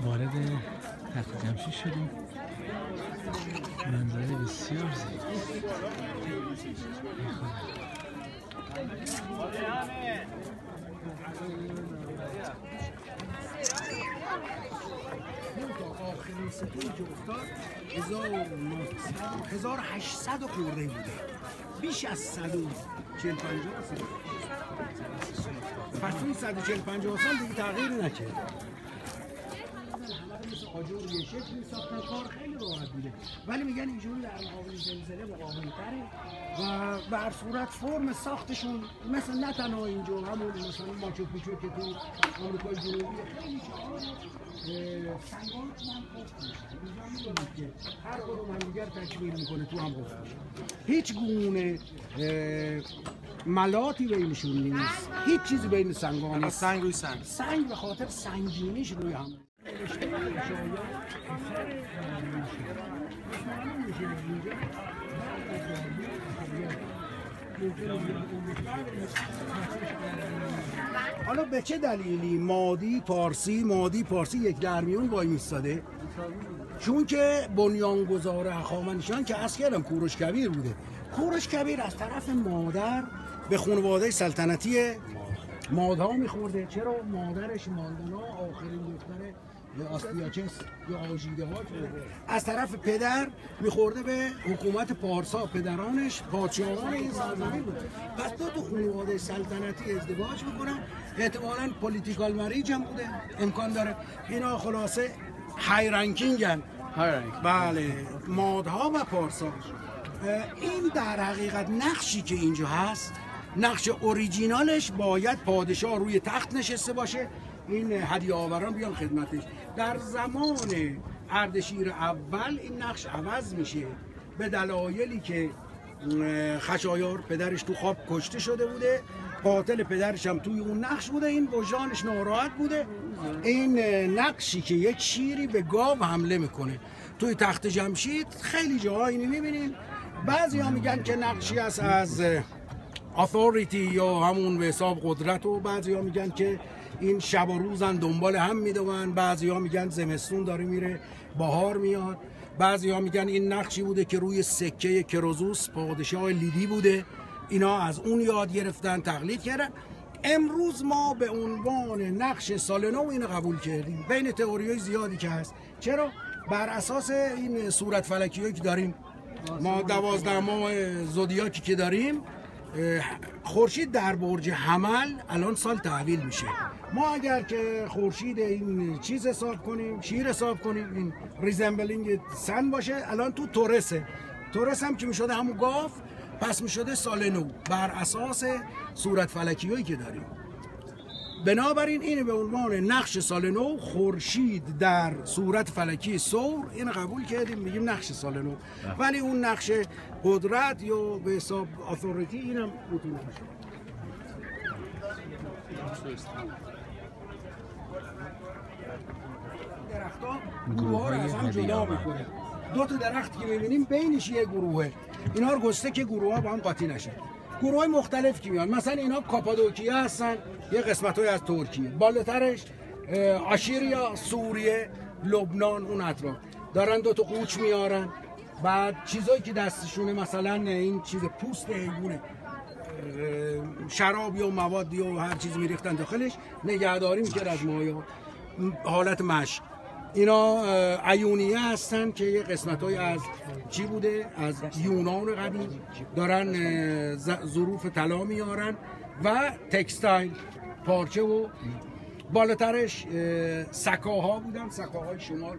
وارد تخت جمشید شدیم. منظره بسیار زیبا. آخرین ستون که افتاد 1800 خورده بوده، بیش از 140-150 سال. پس اون 140-150 سال دیگه تغییر نکرد. آجور یه شکلی ساختن، کار خیلی راحت بوده، ولی میگن اینجوری در مقابل زلزله مقاوم تره و بر صورت فرم ساختشون مثل نه تنها اینجا، همون مثلا ماچو پیچو که تو آمریکای جنوبی خیلی سنگان تو هم خفت میشن. اینجا میدونید که هر کدوم هم دیگر تکمیل میکنه، تو هم خفت میشن. هیچ گونه ملاتی بینشون نیست، هیچ چیزی بین سنگان نیست. سنگ روی سنگ، سنگ به خاطر سنگینیش روی هم. حالا به چه دلیلی مادی پارسی یک درمیون وای میستاده؟ چون که بنیانگذار هخامنشیان که اصل کردم کوروش کبیر بوده. کوروش کبیر از طرف مادر به خانواده سلطنتی مادها میخورده. چرا؟ مادرش ماندانا آخرین دختر آستیاچس یا آژیده ها از طرف پدر میخورده به حکومت پارسا. پدرانش پادشاهان این سرزمین بود. پس تو خانواده سلطنتی ازدواج میکنن، احتمالاً پولیتیکال مریج هم بوده، امکان داره. اینا خلاصه های رنکینگن. بله، مادها و پارسا. این در حقیقت نقشی که اینجا هست، نقش اوریجینالش باید پادشاه روی تخت نشسته باشه، این هدیه آوران بیان خدمتش. در زمان اردشیر اول این نقش عوض میشه به دلایلی که خشایار پدرش تو خواب کشته شده بوده، قاتل پدرش هم توی اون نقش بوده، این وجدانش ناراحت بوده. این نقشی که یک شیری به گاو حمله میکنه توی تخت جمشید خیلی جاها اینو میبینین. بعضی ها میگن که نقشی است از اتوریتی یا همون به حساب قدرت، و بعضی ها میگن که این شب و روزن دنبال هم میدون، بعضی ها میگن زمستون داره میره بهار میاد، بعضی ها میگن این نقشی بوده که روی سکه کروزوس پادشاه لیدی بوده، اینا از اون یاد گرفتن تقلید کردن. امروز ما به عنوان نقش سال نو اینو قبول کردیم بین تئوریای زیادی که هست. چرا؟ بر اساس این صورت فلکیایی که داریم ما، 12 ماه زودیاکی که داریم، خورشید در برج حمل الان سال تحویل میشه. ما اگر که خورشید این چیز حساب کنیم، شیر حساب کنیم، این ریزمبلینگ سن باشه، الان تو تورسه. تورس هم که میشده همون گاو، پس میشده سال نو بر اساس صورت فلکیایی که داریم. بنابراین این به عنوان نقش سال نو، خورشید در صورت فلکی ثور، این قبول کردیم میگیم نقش سال نو. ولی اون نقش قدرت یا به حساب اتوریتی اینم میتونه باشه. درخت‌ها گروه‌ها رو از هم جدا میکنه. دو تا درختی که میبینیم بینش یه گروهه، اینا رو گسته که گروه‌ها با هم قاطی نشن. گروه‌های مختلف که میان، مثلا اینا کاپادوکیه هستن، یه قسمت‌های از ترکیه، بالاترش آشوریا، سوریه، لبنان، اون اطراف دارن دو تا قوچ میارن. بعد چیزایی که دستشونه، مثلا این چیز پوست حیوانه، شراب یا مواد یا هر چیز میریختن داخلش، نگهداری میکرد از مایعات، حالت مشک. اینا ایونیه هستن که یه قسمت‌های از چی بوده؟ از یونان قدیم، دارن ظروف طلا میارن و تکستایل، پارچه، و بالاترش سکاها بودن، سکاهای شمال.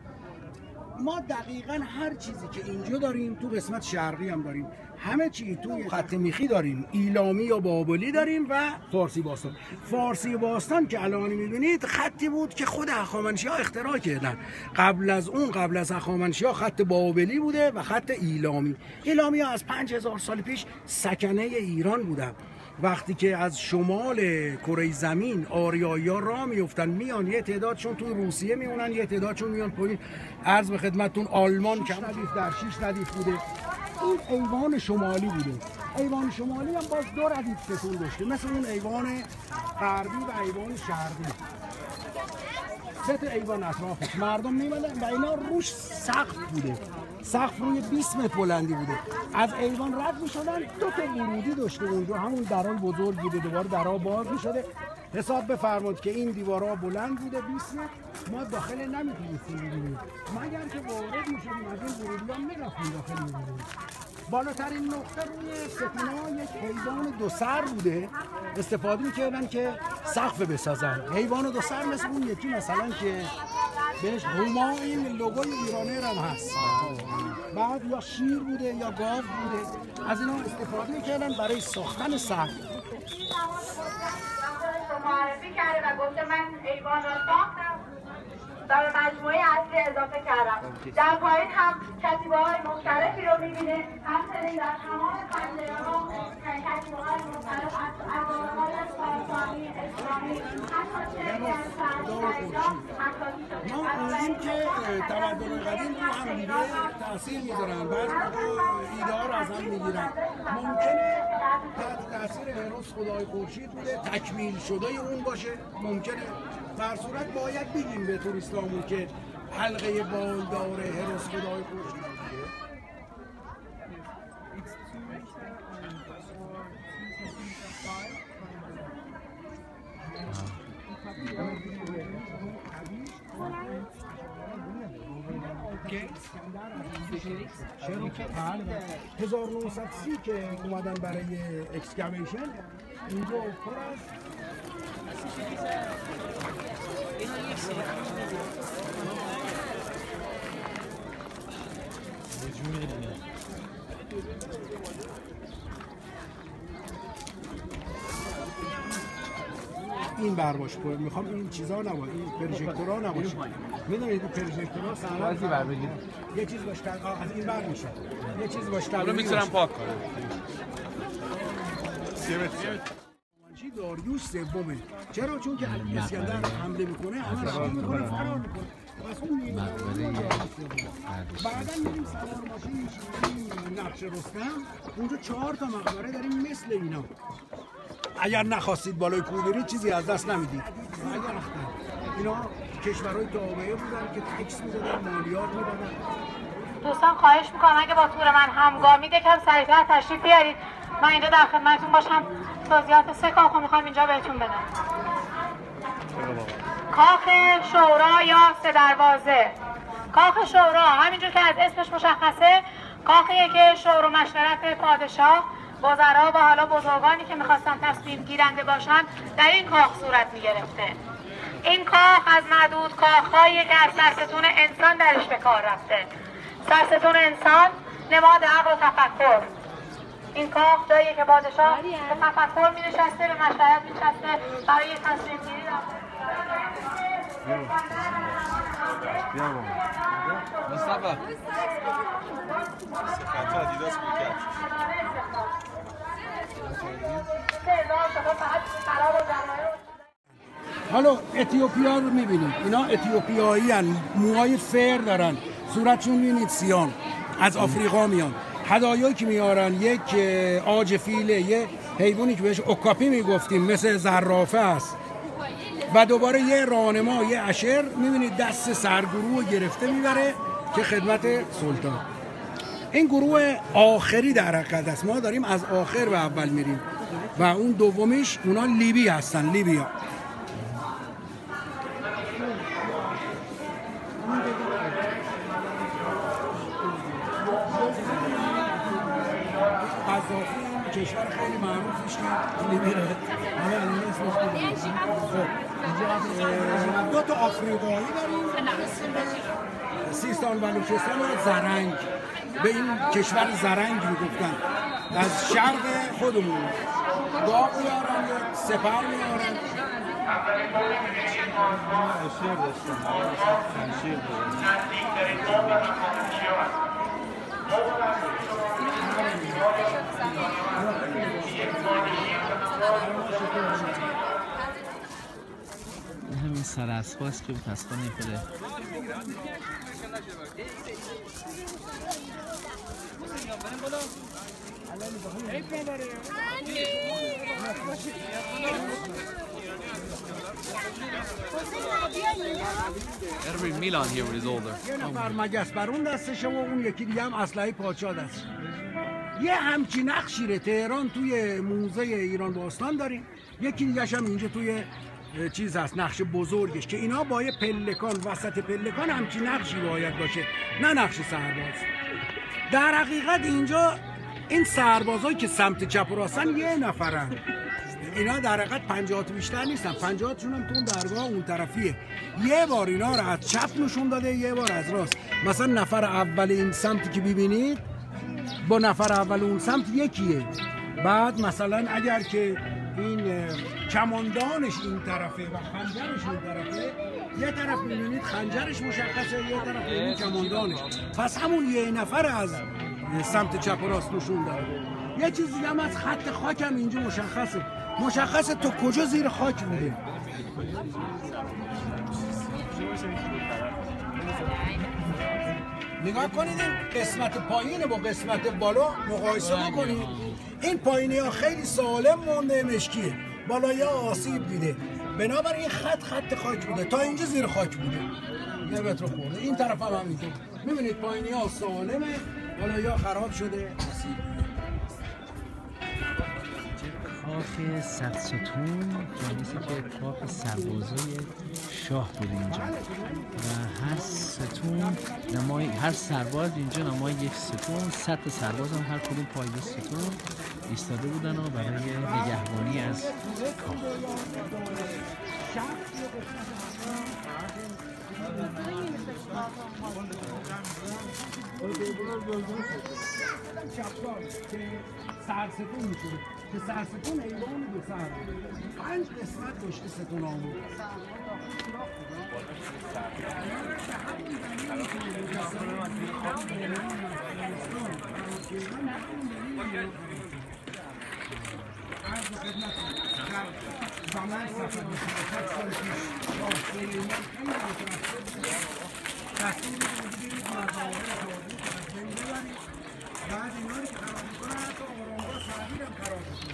ما دقیقاً هر چیزی که اینجا داریم تو قسمت شرقی هم داریم، همه چی تو خط میخی داریم، ایلامی یا بابلی داریم و فارسی باستان. فارسی باستان که الان میبینید خطی بود که خود هخامنشی‌ها اختراع کردن. قبل از اون، قبل از هخامنشی‌ها، خط بابلی بوده و خط ایلامی. ایلامی ها از 5000 سال پیش سکنه ایران بودن. وقتی که از شمال کره زمین آریایی‌ها راه میافتن میان، یه تعدادشون تو روسیه میمونن، یه تعدادشون میان پایین. عرض به خدمتتون آلمان کم ردیف در 6 ردیف بوده. این ایوان شمالی بوده. ایوان شمالی هم باز 2 ردیف ستون داشته، مثل اون ایوان غربی و ایوان شرقی. 3 تا ایوان اطرافش مردم میمدن و اینا روش سقف بوده، سقف روی 20 متر بلندی بوده. از ایوان رد میشدن، 2 تا ورودی داشته اونجا، همون درای بزرگ بوده، دوباره درا باز میشده. حساب بفرمایید که این دیوارا بلند بوده 20 متر، ما داخل نمیتونستیم ببینیم مگر که وارد میشدیم از این ورودی ها میرفتیم داخل میبینیم. بالاترین نقطه روی ستون‌ها یک حیوان 2 سر بوده، استفاده میکردن که سقف بسازن. حیوان 2 سر مثل اون یکی مثلا که بهش هما این لوگوی ایرانر هم هست. بعد یا شیر بوده یا گاو بوده، از اینا استفاده میکردن برای ساختن سقف. معرفی کرده و گفته من ایوان را ساختم و به مجموعه اصلی اضافه کردم. در پایین هم کتیبه‌های مختلفی رو می‌بینید، همچنین در تمام پنجره‌ها کتیبه‌های مختلف از ادوارهای ساسانی، اسلامی، حتی چهره از فرهنگ‌ها مکاتی شده. ما اونیم که تمدن قدیم رو هم دیگه تاثیر میذارن، بعضی ایده ها رو از هم میگیرن. ممکنه تحت تاثیر هروس خدای خورشید بوده، تکمیل شده اون باشه، ممکنه. در صورت باید بگیم به توریستامون که حلقه بالدار هروس خدای خورشید بوده. 1930 که اومدن برای اکسکاویشن اینجا پر از این برباش میخوام این چیزا نباشه، این پروژکتورها نباشه. میدونید این پروژکتورها سرازی بر بگید یه چیز باشه از این بر میشه، یه چیز باشه رو میتونم پاک کنم. چی داریوش سومه. چرا؟ چون که اسکندر حمله میکنه همه رو میکنه فرار میکنه. بعدا میریم سوار ماشین میشیم نقش رستم، اونجا 4 تا مقبره داریم مثل اینا. اگر نخواستید بالای کوه برید چیزی از دست نمیدید. اگر اینا کشورهای تابعه بودن که تکس میدادن، مالیات میدادن. دوستان خواهش میکنم اگه با تور من همگامید یکم سریعتر تشریف بیارید، من اینجا در خدمتتون باشم. توضیحات 3 کاخ رو میخوام اینجا بهتون بدم. کاخ شورا یا 3 دروازه. کاخ شورا همینجور که از اسمش مشخصه کاخیه که شور و مشورت پادشاه، وزرا و حالا بزرگانی که میخواستن تصمیم گیرنده باشن در این کاخ صورت میگرفته. این کاخ از معدود کاخهایی که از سرستون انسان درش به کار رفته. سرستون انسان نماد عقل و تفکر. این کاخ جاییه که پادشاه به تفکر می نشسته، به مشورت می نشسته، برای تصمیم گیری رفته. مصطفی خطا دیداس میکرد. حالا اتیوپیا رو میبینید، اینا اتیوپیایی هن، موهای فر دارن، صورتشون میبینید سیان، از آفریقا میان. هدایایی که میارن یک عاج فیله، یه حیوانی که بهش اوکاپی میگفتیم مثل زرافه است، و دوباره یه راهنما، یه اشر میبینید دست سرگروه گرفته میبره که خدمت سلطان. این گروه آخری در حقیقت است، ما داریم از آخر به اول میریم و اون دومیش اونا لیبی هستن، لیبیا. قذافی کشور خیلی معروفش که لیبی ره، همه الان اسمش بود. 2 تا آفریقایی داریم، سیستان بلوچستان و زرنگ. به این کشور زرنگ میگفتن. از شرق خودمون داغ میارن یا سپر میارن. اشیر داشتن، شمشیر همین سر اسباست که متاسفانه خود Every Milan here is older. یه نفر مگس برون دستشه و اون یکی دیگه هم اسلحه پادشاه دستشه. یه همچین نقشیره تهران توی موزه ایران باستان داریم، یکی دیگه هم اینجا توی چیز هست، نقش بزرگش که اینا با یه پلکان وسط پلکان همچین نقشی باید باشه، نه نقش سرباز. در حقیقت اینجا این سربازایی که سمت چپ و راستن یه نفرن، اینا در حقیقت 50 تا بیشتر نیستن، 50 تاشون هم تو اون درگاه اون طرفیه. یه بار اینا رو از چپ نشون داده، یه بار از راست. مثلا نفر اول این سمتی که ببینید با نفر اول اون سمت یکیه. بعد مثلا اگر که این کماندانش این طرفه و خنجرش این طرفه، یه طرف می‌بینید خنجرش مشخصه، یه طرف می‌بینید کماندانش. پس همون یه نفر از سمت چپ و راست نشون داره. یه چیز دیگه هم از خط خاک هم اینجا مشخصه تو کجا زیر خاک بوده. نگاه کنید این قسمت پایین با قسمت بالا مقایسه بکنید. این پایینی ها خیلی سالم مونده، مشکیه، بالایی ها آسیب دیده، بنابراین خط خاک بوده، تا اینجا زیر خاک بوده، یه متر خورده. این طرف هم همینطور میبینید پایینی ها سالمه، بالایی ها خراب شده، آسیب دیده. کاخ صدستون جانیسی که کاخ سربازای شاه بود اینجا و هر ستون نمای هر سرباز اینجا نمای یک ستون، 100 تا سرباز هم هر کدوم پای ستون ایستاده بودن و برای نگهبانی از کاخ. سرستون میشه که سرستون ایوان دو سر 5 قسمت داشته ستون آمون. زمان سفر بعد اینا رو که خراب میکنن حتی آرامگاه سرگیر هم خراب میکنن.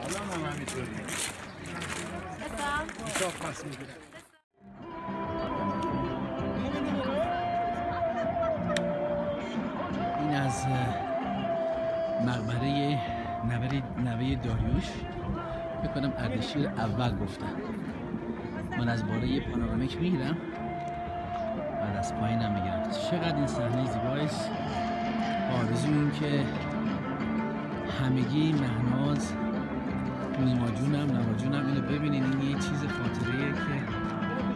الان هم همینطوری اتاق پس میگیره. این از مقبره نوه داریوش بکنم اردشیر اول گفتن. من از بالای پانورامیک میگیرم، بعد از پایینم میگیرم. چقدر این صحنه زیباست. آرزو این که همگی مهناز نواجونم اینو ببینین. این یه چیز خاطریه که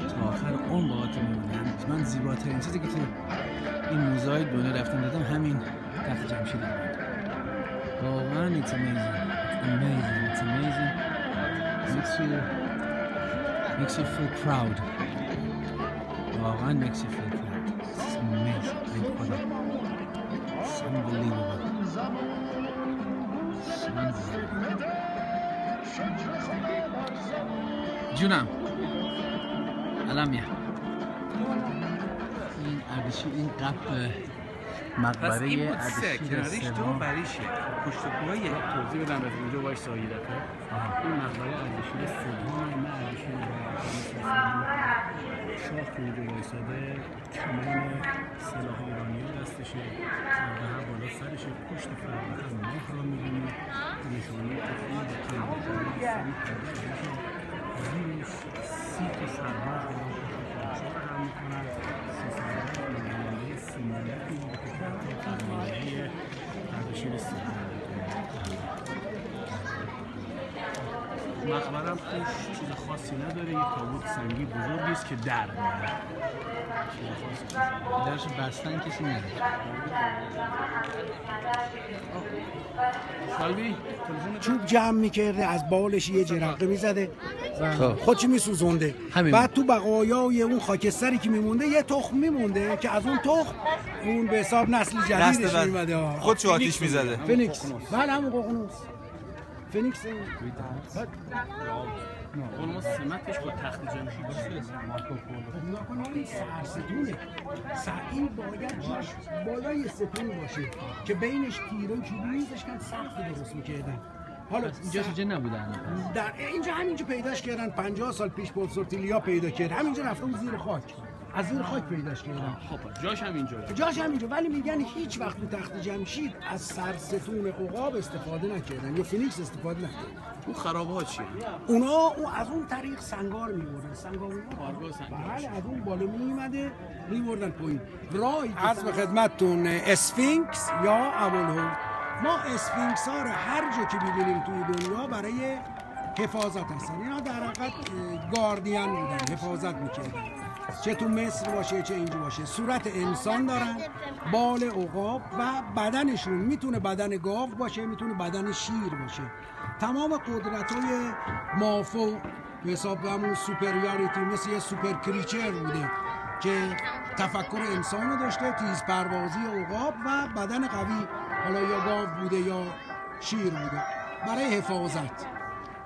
تا آخر اون باهاتون میمونم. من زیباترین چیزی که تو این موزه‌های دنیا رفتم دیدم همین تخت جمشید بود. واقعا it's amazing. Makes you feel proud. واقعا makes you feel proud. It's amazing. It's unbelievable. جونم الان میام. این اردشیر، این قبل مقبره اردشیر کناریش تو بریشه پشت کوه یک توضیح بدم از اینجا باش سایه دفعه. این مقبره اردشیر سوم، نه اردشیر شاه که اینجا وایساده، کمان سلاح ایرانی ها دستشه، فرده بالا سرشه، پشت فرده هم ماه را میبینید، نشانه تفریح به کنده زیرش 30 تا سرباز دارن که پادشاه هم میکنن. 30 سرباز نماینده سیمانتی رو که فرمانده اردشیر سوم. مقبرم توش چیز خاصی نداره، یه تابوت سنگی بزرگی است که در میاره. درش بستن کسی نداره. سالبی چوب جمع میکرده، از بالش یه جرقه میزده و خودش میسوزونده. بعد تو بقایای اون خاکستری که میمونده یه تخم میمونده که از اون تخم اون به حساب نسل جدیدش میمده. خودشو آتیش میزده. فینیکس. بله همون ققنوس. فینیکس اون ما سمتش با تخت جمشید نکنه این سرستونه این باید جاش بالای ستون باشه که بینش تیره و چوبیزش کن سخت درست میکردن. حالا اینجا نبودن در اینجا همینجا پیداش کردن 50 سال پیش پورسورتیلیا پیدا کرد همینجا رفته بود زیر خاک از زیر خاک پیداش کردن. خب جاش هم اینجا ولی میگن هیچ وقت تو تخت جمشید از سرستون عقاب استفاده نکردن یا فینیکس استفاده نکردن. اون خرابه‌ها چیه؟ اونا از اون طریق سنگار می‌بردن. کارگاه سنگار. بله از اون بالا می‌بردن پایین. راه عرض به خدمتتون اسفینکس یا ابوالهول. ما اسفینکس ها رو هر جا که می‌بینیم توی دنیا برای حفاظت هستن. اینا در حقیقت گاردین بودن، حفاظت می‌کردن. چه تو مصر باشه چه اینجا باشه. صورت انسان دارن، بال عقاب و بدنشون میتونه بدن گاو باشه، میتونه بدن شیر باشه. تمام قدرت‌های مافوق به حساب همون سوپریاریتی مثل یه سوپر کریچر بوده که تفکر انسان رو داشته، تیز پروازی عقاب و بدن قوی، حالا یا گاو بوده یا شیر بوده برای حفاظت.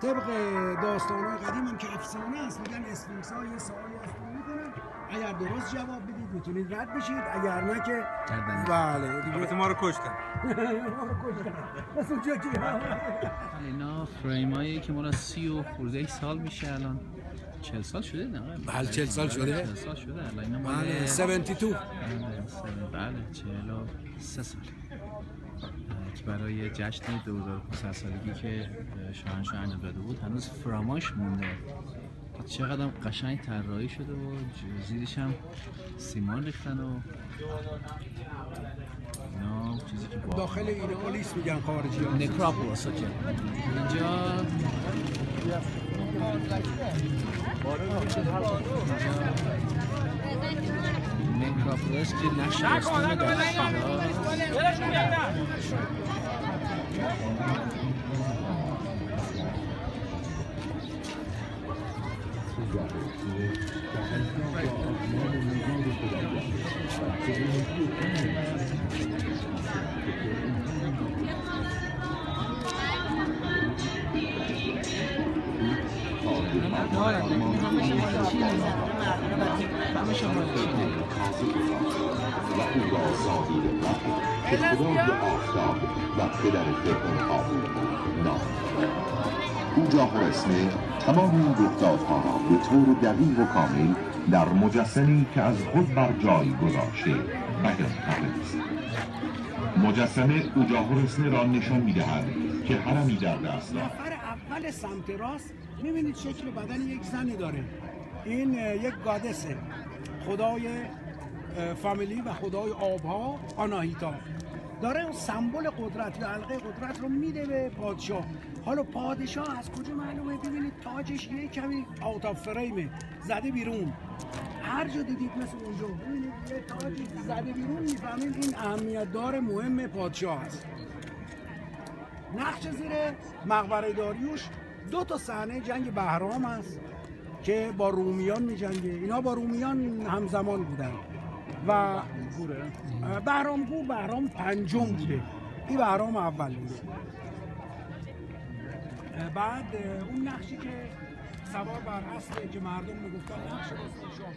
طبق داستان‌های قدیم هم که افسانه است میگن اسفینکس‌ها یه سوالی از میکنن، اگر درست جواب بدید میتونید رد بشید، اگر نه که بله دیگه ما رو کشتن. اینا فریمایی که ما را 30 و خورده سال میشه الان 40 سال شده نه؟ بله 40 سال شده. 40 سال شده الان اینا مال بله 72 بله 43 سال که برای جشن 2500 سالگی که شاهنشاه انجام داده بود هنوز فراماش مونده. چقدر قشنگ طراحی شده و زیرش هم سیمان ریختن و اینا چیزی که داخل این آلیس میگن خارجی ها نکراپولیس که اینجا نکراپولیس که نقش رسمی داشت. اوجاهرسنه تمام این رخدادها را به طور دقیق و کامل در مجسمی که از خود بر جای گذاشته بیان کرده است. مجسمه اوجاهرسنه را نشان می‌دهد که حرمی در دست دارد. نفر اول سمت راست می‌بینید شکل بدن یک زنی داره. این یک گادسه، خدای فامیلی و خدای آبها، آناهیتا. داره اون سمبل قدرت یا حلقه قدرت رو میده به پادشاه. حالا پادشاه از کجا معلومه؟ ببینید تاجش یه کمی آوت آف فریمه، زده بیرون. هر جا دیدید مثل اونجا ببینید یه تاجی زده بیرون، میفهمید این اهمیت دار مهم پادشاه است. نقش زیر مقبره داریوش 2 صحنه جنگ بهرام است که با رومیان می‌جنگه. اینا با رومیان همزمان بودن و بهرام پنجم بوده، این بهرام اول بوده. بعد اون نقشی که سوار بر اسبه که مردم میگفتن نقش شاه